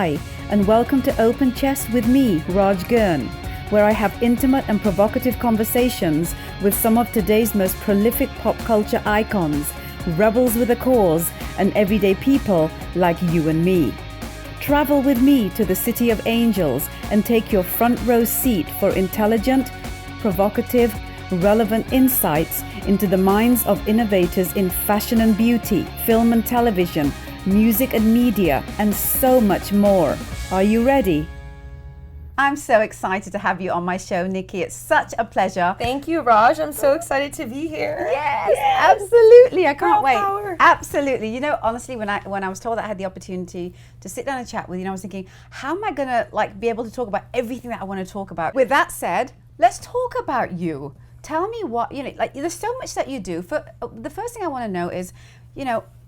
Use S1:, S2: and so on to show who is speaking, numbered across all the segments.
S1: Hi, and welcome to Open Chest with me, Raj GIRN, where I have intimate and provocative conversations with some of today's most prolific pop culture icons, rebels with a cause, and everyday people like you and me. Travel with me to the City of Angels and take your front row seat for intelligent, provocative, relevant insights into the minds of innovators in fashion and beauty, film and television, music and media, and so much more. Are you ready? I'm so excited to have you on my show, Nikki. It's such a pleasure.
S2: Thank you, Raj. I'm so excited to be here.
S1: Yes, absolutely. I can't wait.
S2: Power.
S1: Absolutely. You know, honestly, when I was told that I had the opportunity to sit down and chat with you, I was thinking, how am I gonna be able to talk about everything that I want to talk about? With that said, let's talk about you. Tell me what, there's so much that you do. The first thing I want to know is,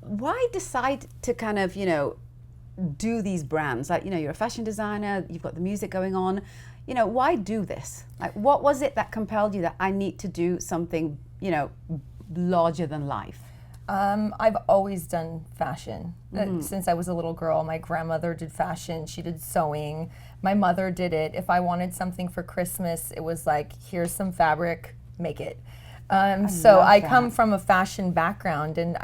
S1: why decide to kind of, do these brands? You're a fashion designer, you've got the music going on. Why do this? What was it that compelled you that I need to do something, larger than life?
S2: I've always done fashion. Since I was a little girl, my grandmother did fashion, she did sewing. My mother did it. If I wanted something for Christmas, it was like, here's some fabric, make it. So I come from a fashion background, and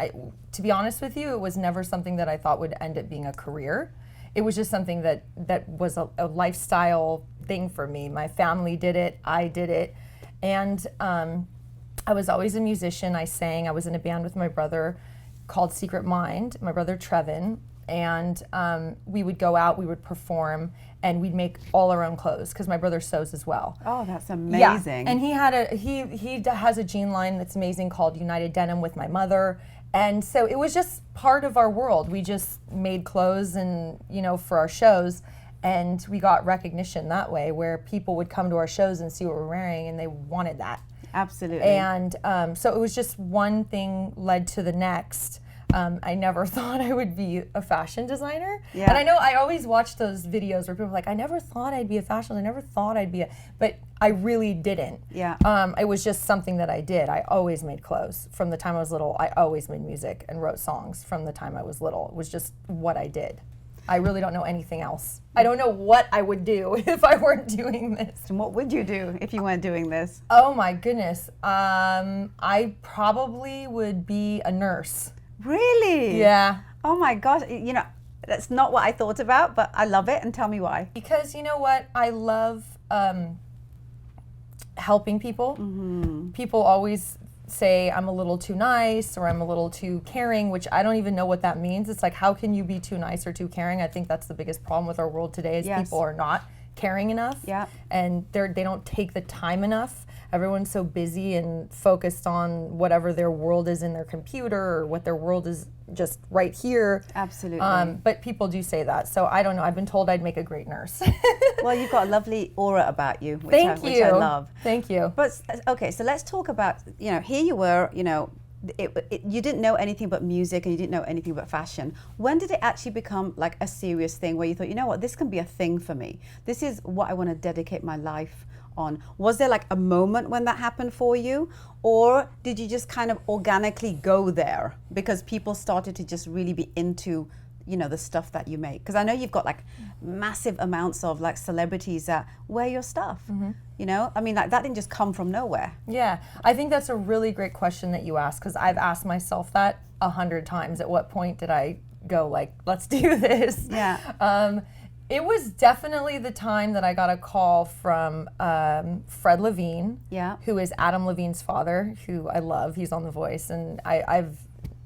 S2: to be honest with you, it was never something that I thought would end up being a career. It was just something that was a lifestyle thing for me. My family did it, I did it, and I was always a musician. I sang. I was in a band with my brother called Secret Mind, my brother Trevin, and we would go out, we would perform, and we'd make all our own clothes because my brother sews as well.
S1: Oh, that's amazing.
S2: Yeah. And he has a jean line that's amazing called United Denim with my mother. And so it was just part of our world. We just made clothes and, for our shows, and we got recognition that way where people would come to our shows and see what we're wearing and they wanted that.
S1: Absolutely.
S2: And so it was just one thing led to the next. I never thought I would be a fashion designer. Yeah. And I know I always watch those videos where people are like, I never thought I'd be a fashion designer. I never thought I'd be but I really didn't.
S1: Yeah.
S2: It was just something that I did. I always made clothes. From the time I was little, I always made music and wrote songs from the time I was little. It was just what I did. I really don't know anything else. I don't know what I would do if I weren't doing this.
S1: And what would you do if you weren't doing this?
S2: Oh my goodness. I probably would be a nurse.
S1: Really?
S2: Yeah.
S1: Oh my gosh. That's not what I thought about, but I love it. And tell me why.
S2: Because you know what? I love helping people.
S1: Mm-hmm.
S2: People always say I'm a little too nice or I'm a little too caring, which I don't even know what that means. It's like, how can you be too nice or too caring? I think that's the biggest problem with our world today is people are not caring enough.
S1: Yeah.
S2: And they don't take the time enough. Everyone's so busy and focused on whatever their world is in their computer or what their world is just right here.
S1: Absolutely.
S2: But people do say that. So I don't know. I've been told I'd make a great nurse.
S1: Well, you've got a lovely aura about you, which
S2: Thank you.
S1: I love.
S2: Thank you.
S1: But okay, so let's talk about, here you were, you didn't know anything but music and you didn't know anything but fashion. When did it actually become like a serious thing where you thought, you know what, this can be a thing for me. This is what I want to dedicate my life on. Was there like a moment when that happened for you, or did you just kind of organically go there because people started to just really be into the stuff that you make? Because I know you've got like massive amounts of like celebrities that wear your stuff. Mm-hmm. I mean, like that didn't just come from nowhere.
S2: Yeah, I think that's a really great question that you asked, because I've asked myself that 100 times. At what point did I go like, let's do this?
S1: Yeah.
S2: It was definitely the time that I got a call from Fred Levine, who is Adam Levine's father, who I love. He's on The Voice, and I've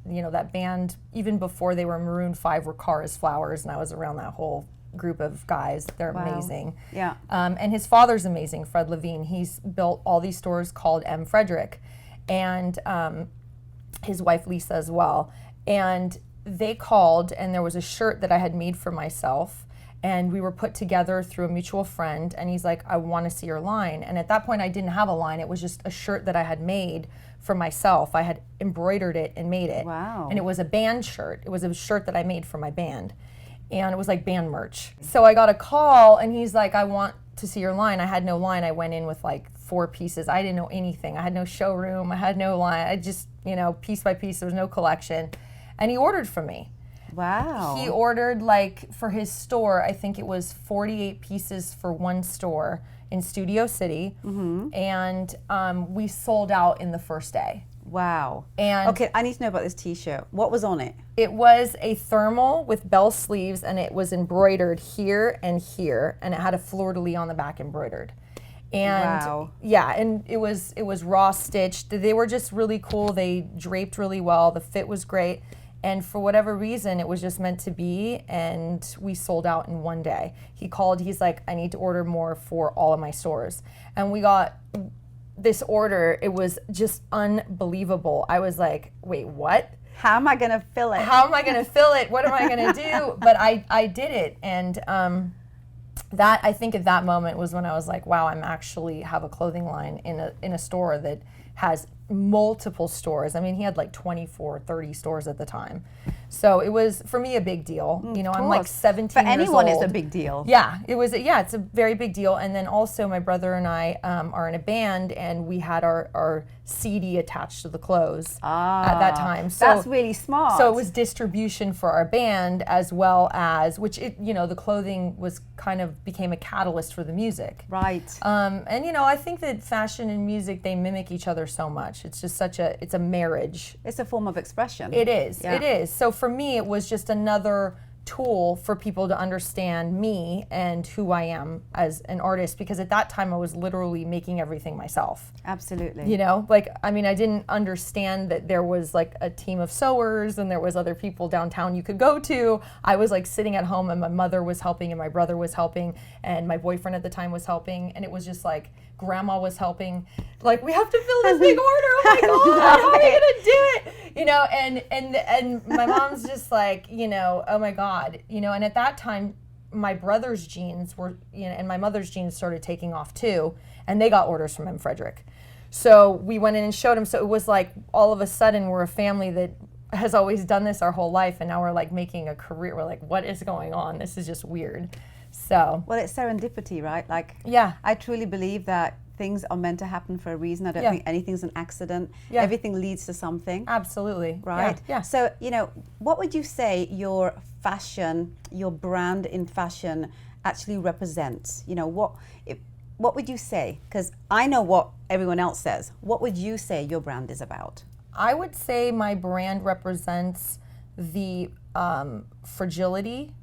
S2: that band, even before they were Maroon 5, were Car is Flowers, and I was around that whole group of guys. They're amazing.
S1: Yeah.
S2: And his father's amazing, Fred Levine. He's built all these stores called M. Frederick, and his wife Lisa as well. And they called, and there was a shirt that I had made for myself, and we were put together through a mutual friend, and he's like, I want to see your line. And at that point, I didn't have a line. It was just a shirt that I had made for myself. I had embroidered it and made it.
S1: Wow.
S2: And it was a band shirt. It was a shirt that I made for my band. And it was like band merch. So I got a call, and he's like, I want to see your line. I had no line. I went in with like 4 pieces. I didn't know anything. I had no showroom. I had no line. I just, piece by piece, there was no collection. And he ordered from me.
S3: Wow.
S2: He ordered, like, for his store, I think it was 48 pieces for one store in Studio City, and we sold out in the first day.
S3: Wow.
S2: And
S3: okay, I need to know about this t-shirt. What was on it?
S2: it was a thermal with bell sleeves, and it was embroidered here, and it had a fleur-de-lis on the back embroidered. And
S3: wow.
S2: yeah, and it was raw stitched. They were just really cool. They draped really well. The fit was great. And for whatever reason, it was just meant to be, and we sold out in one day. He called, he's like, I need to order more for all of my stores. And we got this order. It was just unbelievable. I was like, wait, what?
S3: How am I going to fill it?
S2: How am I going to fill it? What am I going to do? But I did it. And that, I think at that moment was when I was like, wow, I'm actually have a clothing line in a store that has multiple stores. I mean, he had like 24, 30 stores at the time. So it was, for me, a big deal. You know, I'm like 17
S3: For
S2: years
S3: anyone,
S2: old.
S3: it's a big deal.
S2: Yeah, it's a very big deal. And then also my brother and I are in a band, and we had our CD attached to the clothes at that time. So
S3: that's really smart.
S2: So it was distribution for our band, as well as, which the clothing was kind of became a catalyst for the music.
S3: Right.
S2: And I think that fashion and music, they mimic each other so much. It's just it's a marriage.
S3: It's a form of expression.
S2: It is.
S3: Yeah.
S2: It is. So for me, it was just another tool for people to understand me and who I am as an artist, because at that time I was literally making everything myself.
S3: Absolutely.
S2: I didn't understand that there was like a team of sewers and there was other people downtown you could go to. I was like sitting at home, and my mother was helping, and my brother was helping, and my boyfriend at the time was helping, and it was just like grandma was helping. Like, we have to fill this big order. Oh my God, how are we gonna do it? And my mom's just like, oh my God, and at that time my brother's jeans were, and my mother's jeans started taking off too, and they got orders from M. Frederick. So we went in and showed him. So it was like all of a sudden we're a family that has always done this our whole life, and now we're like making a career. We're like, what is going on? This is just weird. So
S3: well, it's serendipity, right? Like,
S2: yeah,
S3: I truly believe that things are meant to happen for a reason. I don't think anything's an accident.
S2: Yeah.
S3: Everything leads to something.
S2: Absolutely.
S3: Right?
S2: Yeah.
S3: So, what would you say your fashion, your brand in fashion actually represents? What would you say? Because I know what everyone else says. What would you say your brand is about?
S2: I would say my brand represents the fragility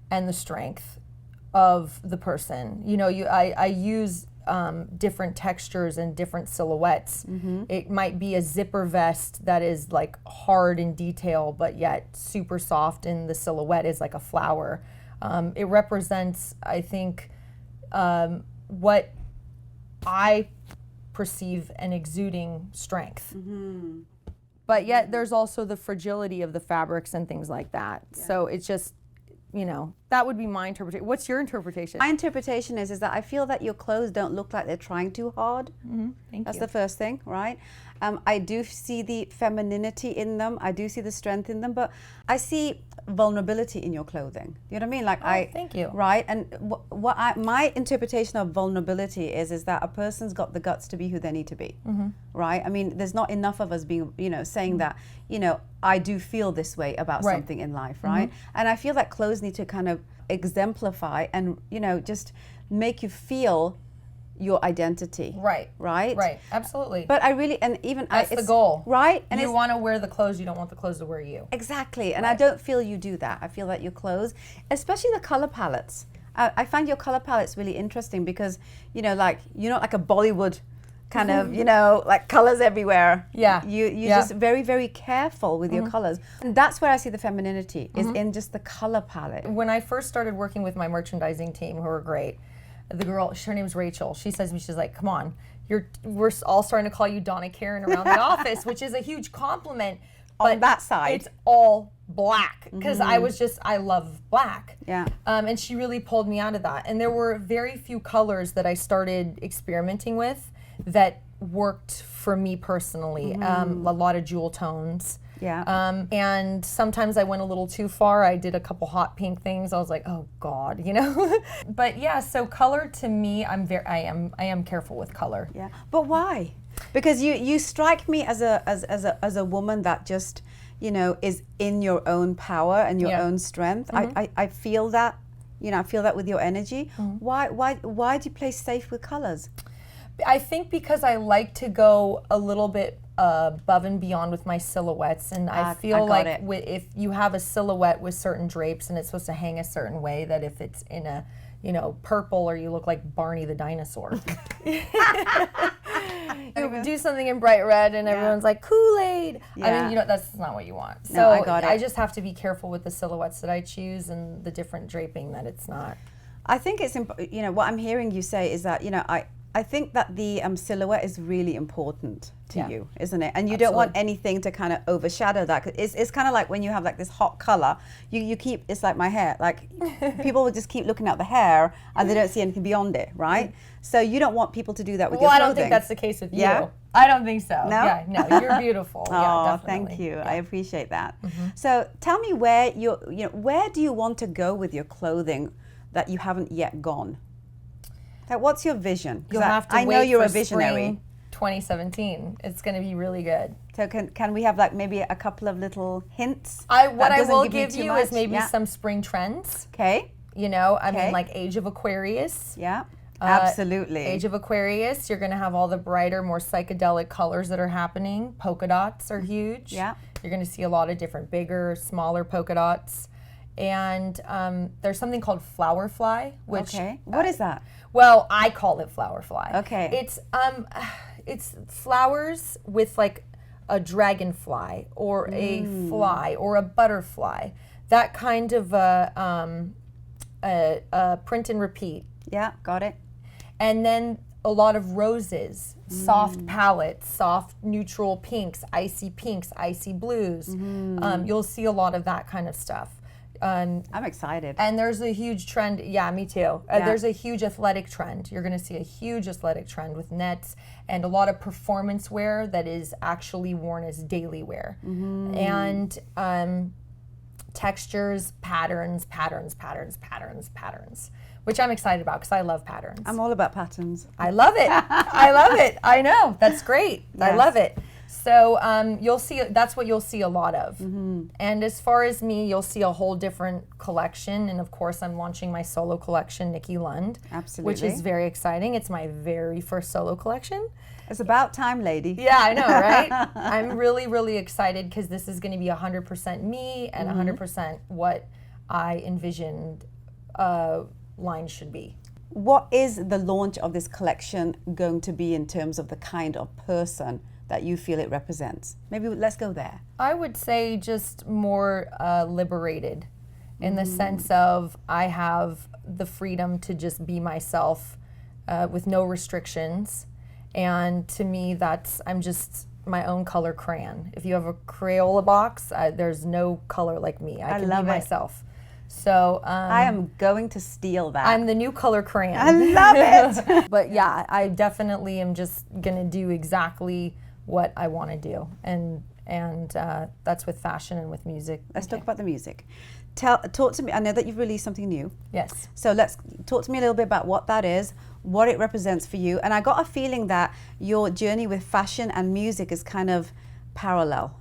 S2: and the strength of the person. I use different textures and different silhouettes. Mm-hmm. It might be a zipper vest that is like hard in detail, but yet super soft, and the silhouette is like a flower. It represents, I think, what I perceive an exuding strength. Mm-hmm. But yet there's also the fragility of the fabrics and things like that. Yeah. So it's just, that would be my interpretation. What's your interpretation?
S3: My interpretation is that I feel that your clothes don't look like they're trying too hard.
S2: Mm-hmm.
S3: That's the first thing, right? I do see the femininity in them. I do see the strength in them, but I see vulnerability in your clothing. You know what I mean? Like
S2: thank you.
S3: Right? And my interpretation of vulnerability is that a person's got the guts to be who they need to be. Mm-hmm. Right? I mean, there's not enough of us being, saying that, I do feel this way about something in life, right? Mm-hmm. And I feel that clothes need to kind of exemplify and, just make you feel your identity.
S2: Right.
S3: Right?
S2: Right. Absolutely.
S3: But I really, and even
S2: that's the goal.
S3: Right? And
S2: you want to wear the clothes, you don't want the clothes to wear you.
S3: Exactly. And I don't feel you do that. I feel that your clothes, especially the color palettes. I find your color palettes really interesting because, like, you're not like a Bollywood kind of, like colors everywhere.
S2: Yeah.
S3: You're just very, very careful with your colors. And that's where I see the femininity, is in just the color palette.
S2: When I first started working with my merchandising team, who were great, the girl, her name's Rachel, she says to me, she's like, come on, we're all starting to call you Donna Karen around the office, which is a huge compliment. But
S3: on that side,
S2: it's all black, because I love black.
S3: Yeah.
S2: And she really pulled me out of that. And there were very few colors that I started experimenting with that worked for me personally. A lot of jewel tones.
S3: Yeah.
S2: And sometimes I went a little too far. I did a couple hot pink things. I was like, oh God, But yeah, so color to me, I am careful with color.
S3: Yeah. But why? Because you strike me as a woman that just, you know, is in your own power and your own strength. I feel that, you know, I feel that with your energy. Why do you play safe with colors?
S2: I think because I like to go a little bit above and beyond with my silhouettes, and I feel like if you have a silhouette with certain drapes and it's supposed to hang a certain way, that if it's in a, you know, purple, or you look like Barney the dinosaur. You do something in bright red and everyone's like, Kool-Aid. I mean, you know, that's not what you want. So
S3: no, I got it.
S2: I just have to be careful with the silhouettes that I choose and the different draping that it's not.
S3: I think it's, you know, what I'm hearing you say is that, you know, I think that the silhouette is really important to you, isn't it? And you don't want anything to kind of overshadow that. 'Cause it's kind of like when you have like this hot color, you keep, it's like my hair, like people will just keep looking at the hair and they don't see anything beyond it, right? So you don't want people to do that with your clothing.
S2: Well, I don't think that's the case with you. I don't think so.
S3: No?
S2: Yeah, no, you're beautiful.
S3: Oh, thank you. I appreciate that. So tell me where where do you want to go with your clothing that you haven't yet gone? Like, what's your vision?
S2: You'll have to
S3: I know you're a visionary.
S2: 2017. It's going to be really good.
S3: So can we have like maybe a couple of little hints?
S2: What I will give you is maybe some spring trends.
S3: Okay.
S2: You know, I mean, like Age of Aquarius.
S3: Yeah. Absolutely.
S2: Age of Aquarius, you're going to have all the brighter, more psychedelic colors that are happening. Polka dots are huge.
S3: Yeah.
S2: You're going to see a lot of different bigger, smaller polka dots. And there's something called flower fly, which
S3: what is that?
S2: Well, I call it flower fly.
S3: Okay.
S2: It's flowers with like a dragonfly or a fly or a butterfly. That kind of print and repeat.
S3: Yeah, got it.
S2: And then a lot of roses, soft palettes, soft neutral pinks, icy blues. You'll see a lot of that kind of stuff.
S3: I'm excited.
S2: And there's a huge trend. Yeah, me too. There's a huge athletic trend. You're going to see a huge athletic trend with nets and a lot of performance wear that is actually worn as daily wear. And textures, patterns, which I'm excited about because I love patterns.
S3: I'm all about patterns.
S2: I love it. I love it. I know. That's great. I love it. So you'll see, that's what you'll see a lot of. And as far as me, you'll see a whole different collection. And of course, I'm launching my solo collection, Nikki Lund.
S3: Absolutely.
S2: Which is very exciting. It's my very first solo collection.
S3: It's about time, lady.
S2: Yeah, I know, right? I'm really, really excited because this is going to be 100% me and 100% what I envisioned lines should be.
S3: What is the launch of this collection going to be in terms of the kind of person that you feel it represents? Maybe let's go there.
S2: I would say just more liberated in the sense of I have the freedom to just be myself with no restrictions. And to me, I'm just my own color crayon. If you have a Crayola box, there's no color like me. I can be myself. So
S3: I am going to steal that.
S2: I'm the new color crayon.
S3: I love it.
S2: But yeah, I definitely am just gonna do exactly what I want to do, and that's with fashion and with music.
S3: Let's talk about the music. Talk to me. I know that you've released something new.
S2: Yes.
S3: So let's talk to me a little bit about what that is, what it represents for you, and I got a feeling that your journey with fashion and music is kind of parallel.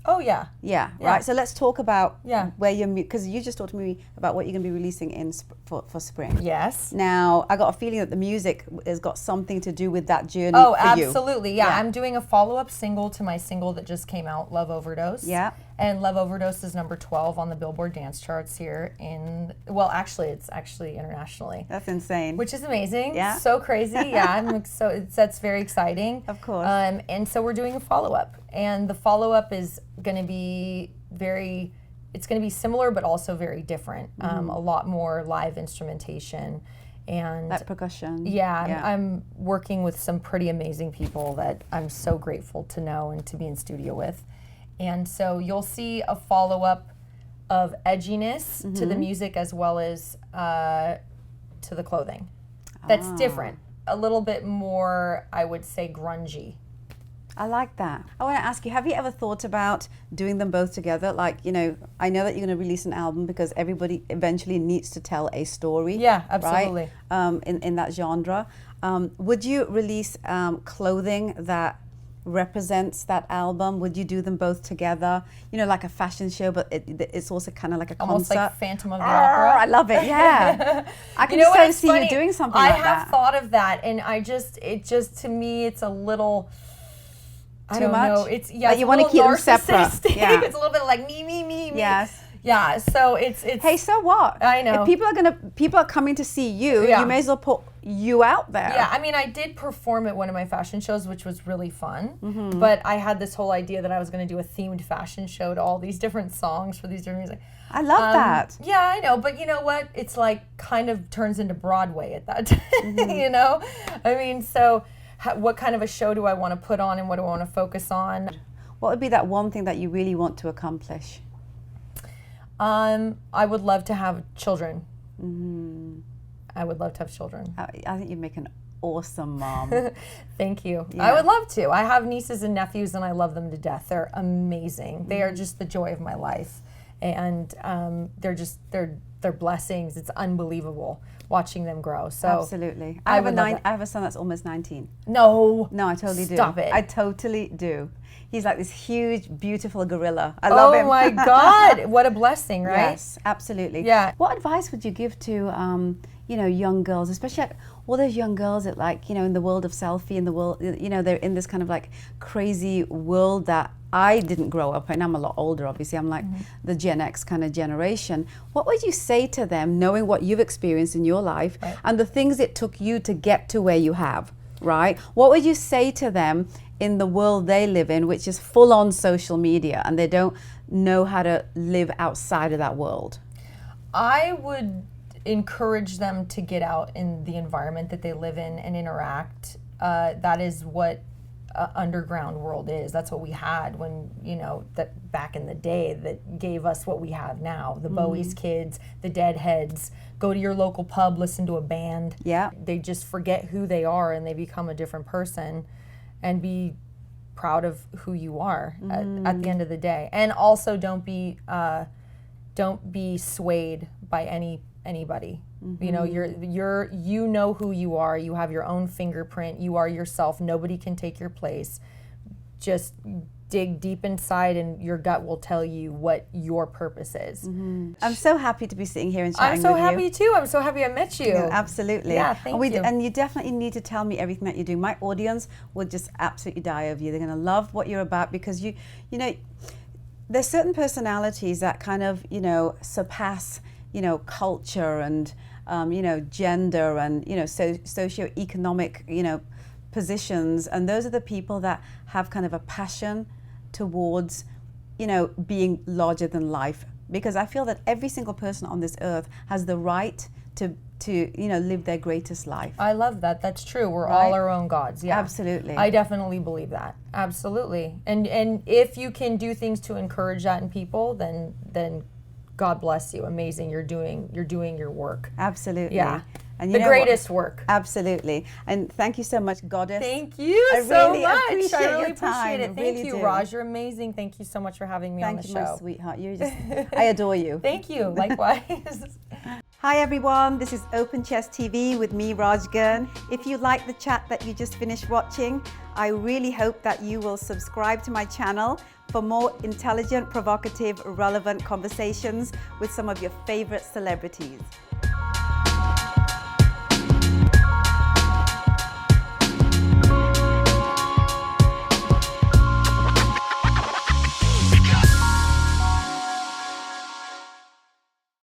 S2: Oh yeah.
S3: Yeah. Right. So let's talk about where you're, because you just talked to me about what you're going to be releasing in for spring.
S2: Yes.
S3: Now I got a feeling that the music has got something to do with that journey.
S2: Oh,
S3: for you.
S2: absolutely. Yeah. I'm doing a follow-up single to my single that just came out, Love Overdose.
S3: Yeah.
S2: And Love Overdose is number 12 on the Billboard dance charts here it's actually internationally.
S3: That's insane.
S2: Which is amazing.
S3: Yeah.
S2: So crazy. Yeah. That's very exciting.
S3: Of course.
S2: And so we're doing a follow-up. And the follow-up is going to be it's going to be similar but also very different. A lot more live instrumentation. And
S3: that percussion.
S2: Yeah. I'm working with some pretty amazing people that I'm so grateful to know and to be in studio with. And so you'll see a follow-up of edginess to the music as well as to the clothing. That's different. A little bit more, I would say, grungy.
S3: I like that. I want to ask you, have you ever thought about doing them both together? Like, I know that you're going to release an album because everybody eventually needs to tell a story.
S2: Yeah, absolutely.
S3: Right? In that genre. Would you release clothing that represents that album? Would you do them both together? You know, like a fashion show, but it's also kind of like a
S2: Almost
S3: concert.
S2: like Phantom of the Opera.
S3: I love it. Yeah, I can
S2: what,
S3: so
S2: it's
S3: see
S2: funny.
S3: you doing something
S2: I
S3: like that.
S2: have thought of that, and it just to me, it's a little. I
S3: Too
S2: don't
S3: much?
S2: know. It's
S3: Like you
S2: want to
S3: keep them separate. Yeah.
S2: It's a little bit like me.
S3: Yes.
S2: Yeah. So it's.
S3: Hey, so what?
S2: I know.
S3: If people are coming to see you,
S2: Yeah.
S3: you may as well put you out there.
S2: Yeah, I mean, I did perform at one of my fashion shows, which was really fun.
S3: Mm-hmm.
S2: But I had this whole idea that I was going to do a themed fashion show to all these different songs for these different music.
S3: I love that.
S2: Yeah, I know, but you know what? It's like kind of turns into Broadway at that time, you know? I mean, so what kind of a show do I want to put on and what do I want to focus on?
S3: What would be that one thing that you really want to accomplish?
S2: I would love to have children. I would love to have children.
S3: I think you'd make an awesome mom.
S2: Thank you.
S3: Yeah.
S2: I would love to. I have nieces and nephews and I love them to death. They're amazing. They are just the joy of my life. And they're blessings. It's unbelievable watching them grow. So
S3: Absolutely. I have a son that's almost 19.
S2: No.
S3: No, I totally do.
S2: Stop it.
S3: I totally do. He's like this huge, beautiful gorilla. I love him.
S2: Oh my God. What a blessing, right?
S3: Yes, absolutely.
S2: Yeah.
S3: What advice would you give to, young girls, especially like all those young girls that in the world of selfie, in the world, they're in this kind of like crazy world that I didn't grow up in. I'm a lot older, obviously. I'm like the Gen X kind of generation. What would you say to them, knowing what you've experienced in your life and the things it took you to get to where you have, right? What would you say to them in the world they live in, which is full on social media, and they don't know how to live outside of that world?
S2: I would encourage them to get out in the environment that they live in and interact. That is what underground world is. That's what we had when, that back in the day that gave us what we have now. The Bowie's kids, the Deadheads, go to your local pub, listen to a band.
S3: Yeah.
S2: They just forget who they are and they become a different person, and be proud of who you are at the end of the day. And also don't be swayed by anybody. You know who you are. You have your own fingerprint. You are yourself. Nobody can take your place. Just dig deep inside and your gut will tell you what your purpose is.
S3: I'm so happy to be sitting here and chatting
S2: I'm so
S3: with
S2: happy
S3: you.
S2: too. I'm so happy I met you.
S3: Yeah, absolutely.
S2: Yeah, thank you.
S3: And you definitely need to tell me everything that you do. My audience would just absolutely die of you. They're going to love what you're about because there's certain personalities that kind of, surpass, culture and, gender and, socioeconomic, positions. And those are the people that have kind of a passion towards, being larger than life. Because I feel that every single person on this earth has the right to live their greatest life.
S2: I love that. That's true. We're
S3: Right?
S2: all our own gods. Yeah.
S3: Absolutely.
S2: I definitely believe that. Absolutely. And if you can do things to encourage that in people, then God bless you. Amazing. You're doing your work.
S3: Absolutely.
S2: Yeah.
S3: And
S2: the greatest work.
S3: Absolutely. And thank you so much, Goddess.
S2: Thank you
S3: I
S2: so
S3: really
S2: much.
S3: appreciate
S2: I really
S3: your time.
S2: appreciate it.
S3: I
S2: Thank
S3: really
S2: you,
S3: do.
S2: Raj. You're amazing. Thank you so much for having me on the
S3: Thank you,
S2: show.
S3: my sweetheart. I adore you.
S2: Thank you. Likewise.
S3: Hi everyone, this is Open Chest TV with me, Raj GIRN. If you like the chat that you just finished watching, I really hope that you will subscribe to my channel for more intelligent, provocative, relevant conversations with some of your favorite celebrities.